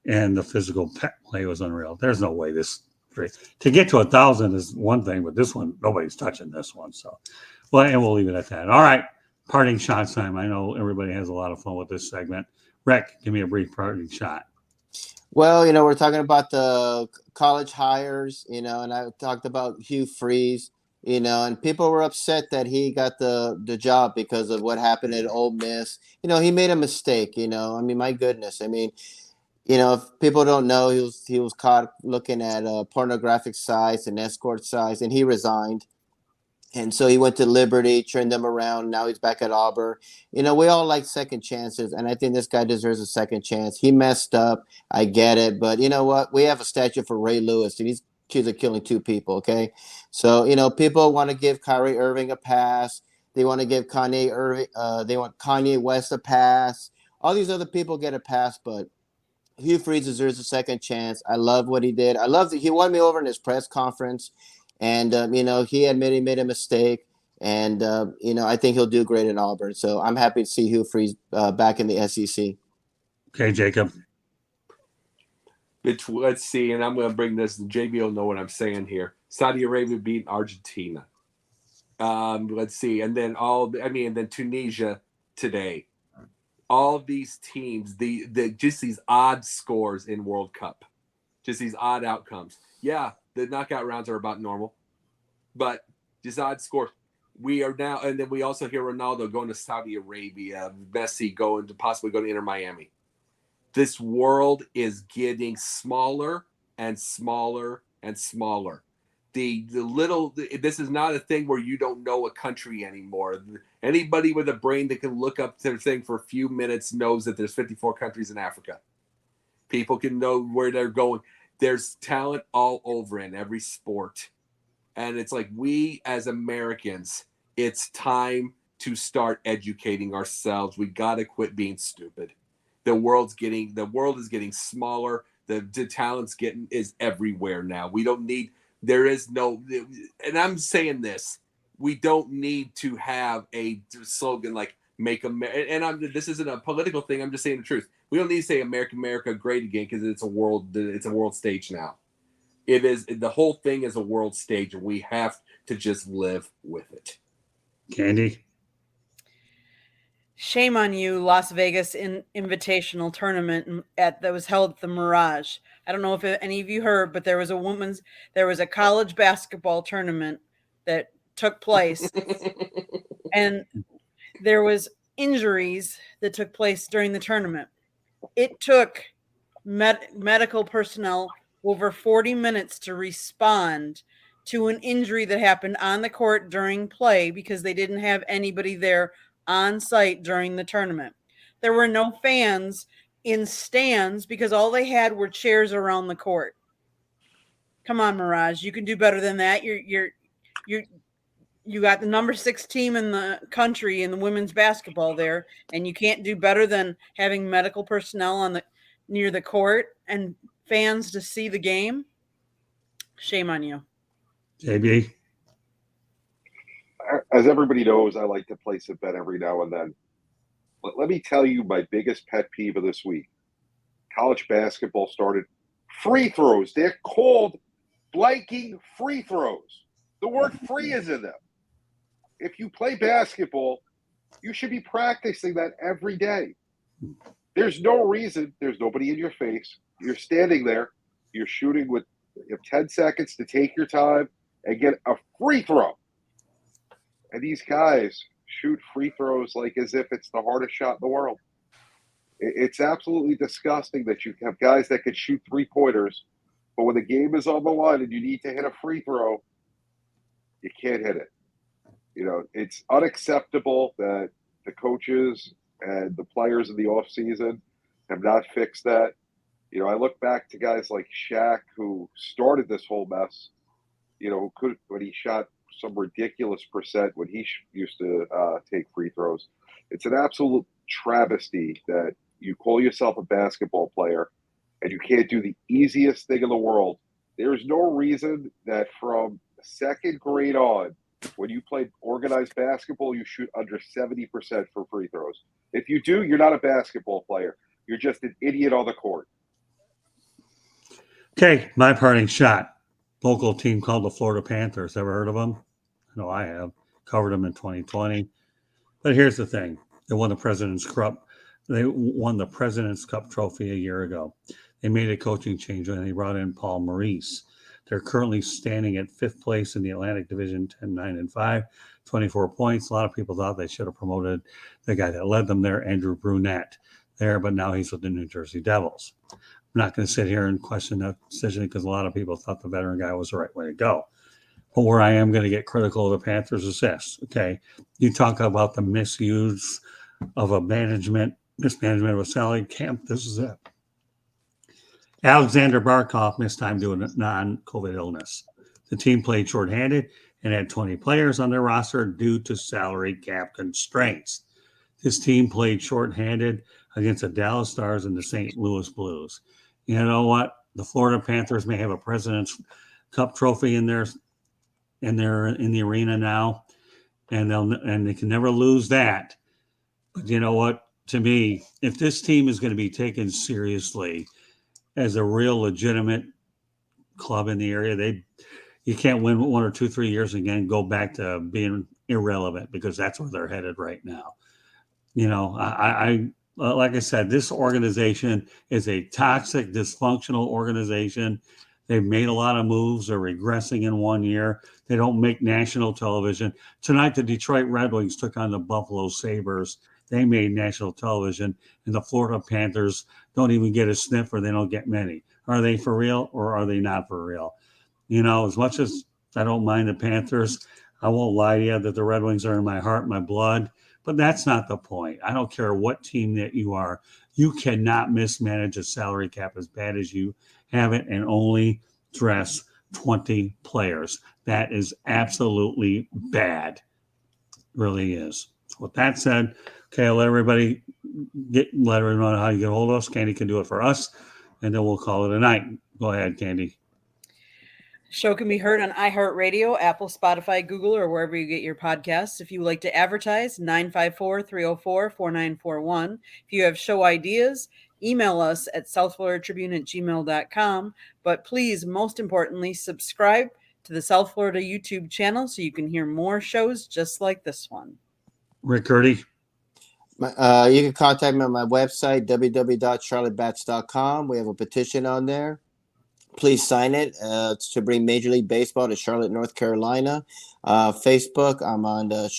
and the physical play was unreal. There's no way to get to 1,000 is one thing, but this one, nobody's touching this one. So, and we'll leave it at that. All right, parting shots time. I know everybody has a lot of fun with this segment. Rick, give me a brief parting shot. Well, we're talking about the college hires, and I talked about Hugh Freeze. And people were upset that he got the job because of what happened at Ole Miss. He made a mistake. I mean, my goodness. I mean, if people don't know, he was caught looking at pornographic sites and escort sites, and he resigned. And so he went to Liberty, turned them around. Now he's back at Auburn. We all like second chances, and I think this guy deserves a second chance. He messed up. I get it. But you know what? We have a statue for Ray Lewis, and he's accused of killing 2 people, okay? So, people want to give Kyrie Irving a pass. They want to give they want Kanye West a pass. All these other people get a pass, but Hugh Freeze deserves a second chance. I love what he did. I love that he won me over in his press conference, and he admitted he made a mistake, and I think he'll do great at Auburn. So I'm happy to see Hugh Freeze back in the SEC. Okay, Jacob. Let's see, and I'm going to bring this. JB will know what I'm saying here. Saudi Arabia beat Argentina. Let's see, and then then Tunisia today. All these teams, the just these odd scores in World Cup, just these odd outcomes. Yeah, the knockout rounds are about normal, but just odd scores. We are now, and then we also hear Ronaldo going to Saudi Arabia, Messi possibly going to Inter Miami. This world is getting smaller and smaller and smaller. This is not a thing where you don't know a country anymore. Anybody with a brain that can look up their thing for a few minutes knows that there's 54 countries in Africa. People can know where they're going. There's talent all over in every sport. And it's like, we as Americans, it's time to start educating ourselves. We got to quit being stupid. The world is getting smaller. The talent's is everywhere now. We don't need, there is no, and I'm saying this, we don't need to have a slogan like "Make America." And this isn't a political thing. I'm just saying the truth. We don't need to say "America, America, great again" because it's a world stage now. It is, the whole thing is a world stage, and we have to just live with it. Candy. Shame on you, Las Vegas Invitational Tournament that was held at the Mirage. I don't know if any of you heard, but there was a college basketball tournament that took place, and there was injuries that took place during the tournament. It took medical personnel over 40 minutes to respond to an injury that happened on the court during play because they didn't have anybody there on site during the tournament. There were no fans in stands because all they had were chairs around the court. Come on, Mirage, you can do better than that. You got the number 6 team in the country in the women's basketball there, and you can't do better than having medical personnel near the court and fans to see the game. Shame on you. JB. As everybody knows, I like to place a bet every now and then. Let me tell you my biggest pet peeve of this week. College basketball started free throws. They're called blanking free throws. The word free is in them. If you play basketball, you should be practicing that every day. There's no reason. There's nobody in your face. You're standing there. You're shooting you have 10 seconds to take your time and get a free throw. And these guys shoot free throws like as if it's the hardest shot in the world. It's absolutely disgusting that you have guys that can shoot three-pointers, but when the game is on the line and you need to hit a free throw, you can't hit it. It's unacceptable that the coaches and the players in the offseason have not fixed that. I look back to guys like Shaq who started this whole mess, when he shot some ridiculous percent when he used to take free throws. It's an absolute travesty that you call yourself a basketball player and you can't do the easiest thing in the world. There's no reason that from second grade on, when you play organized basketball, you shoot under 70% for free throws. If you do, you're not a basketball player. You're just an idiot on the court. Okay, my parting shot. Local team called the Florida Panthers. Ever heard of them? No, I have. Covered them in 2020. But here's the thing. They won the President's Cup. They won the President's Cup trophy a year ago. They made a coaching change when they brought in Paul Maurice. They're currently standing at 5th place in the Atlantic Division, 10-9-5, 24 points. A lot of people thought they should have promoted the guy that led them there, Andrew Brunette, there, but now he's with the New Jersey Devils. I'm not going to sit here and question that decision because a lot of people thought the veteran guy was the right way to go. But where I am going to get critical of the Panthers is this, okay? You talk about the misuse of mismanagement of a salary camp. This is it. Alexander Barkov missed time due to non-COVID illness. The team played shorthanded, and had 20 players on their roster due to salary cap constraints. This team played shorthanded against the Dallas Stars and the St. Louis Blues. You know what? The Florida Panthers may have a President's Cup trophy in the arena now, and they can never lose that. But you know what? To me, if this team is going to be taken seriously as a real legitimate club in the area, you can't win 1 or 2, 3 years again, go back to being irrelevant, because that's where they're headed right now. You know, I like I said, this organization is a toxic, dysfunctional organization. They've made a lot of moves. They're regressing in 1 year. They don't make national television. Tonight, the Detroit Red Wings took on the Buffalo Sabres. They made national television, and the Florida Panthers don't even get a sniff, or they don't get many. Are they for real, or are they not for real? You know, as much as I don't mind the Panthers, I won't lie to you that the Red Wings are in my heart, my blood. But that's not the point. I don't care what team that you are. You cannot mismanage a salary cap as bad as you have it and only dress 20 players. That is absolutely bad. Really is. With that said, okay, I'll let everybody know how you get a hold of us. Candy can do it for us, and then we'll call it a night. Go ahead, Candy. Show can be heard on iHeartRadio, Apple, Spotify, Google, or wherever you get your podcasts. If you would like to advertise, 954-304-4941. If you have show ideas, email us at southfloridatribune@gmail.com. But please, most importantly, subscribe to the South Florida YouTube channel so you can hear more shows just like this one. Rick Curdy. You can contact me on my website, www.charlottebats.com. We have a petition on there. Please sign it. It's to bring Major League Baseball to Charlotte, North Carolina. Facebook, I'm on the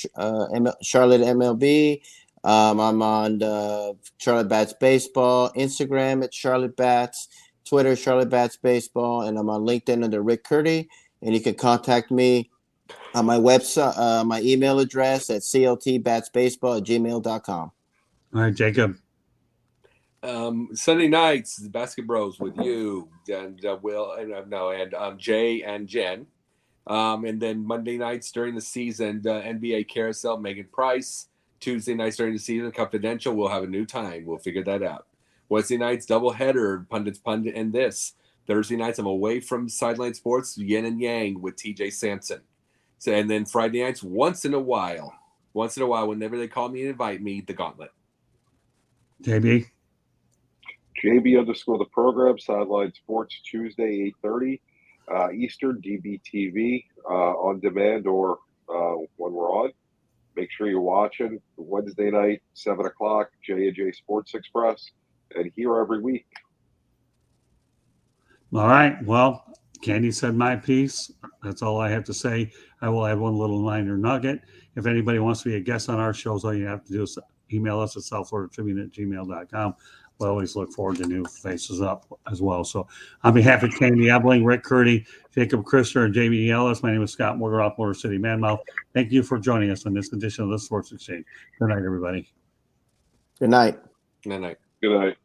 Charlotte MLB. I'm on the Charlotte Bats Baseball. Instagram at Charlotte Bats. Twitter, Charlotte Bats Baseball. And I'm on LinkedIn under Rick Curdy. And you can contact me on my website, my email address at cltbatsbaseball@gmail.com. All right, Jacob. Sunday nights, the Basket Bros with you and Will and Jay and Jen, and then Monday nights during the season, NBA Carousel, Megan Price. Tuesday nights during the season, Confidential. We'll have a new time. We'll figure that out. Wednesday nights, doubleheader, Pundit, and this. Thursday nights, I'm away from Sideline Sports, Yin and Yang with TJ Sampson. So, and then Friday nights, once in a while, whenever they call me and invite me, the Gauntlet. JB. JB_the program, Sideline Sports, Tuesday, 8:30 Eastern, DBTV, on demand or when we're on. Make sure you're watching. Wednesday night, 7 o'clock, J&J Sports Express, and here every week. All right. Well, Candy said my piece. That's all I have to say. I will add one little minor nugget. If anybody wants to be a guest on our shows, all you have to do is email us at southfloridatribune@gmail.com. We always look forward to new faces up as well. So on behalf of Candy Ebling, Rick Curdy, Jacob Christer, and JB Ellis, my name is Scott Morgeroth, Motor City Manmouth. Thank you for joining us on this edition of the Sports Exchange. Good night, everybody. Good night. Good night. Good night.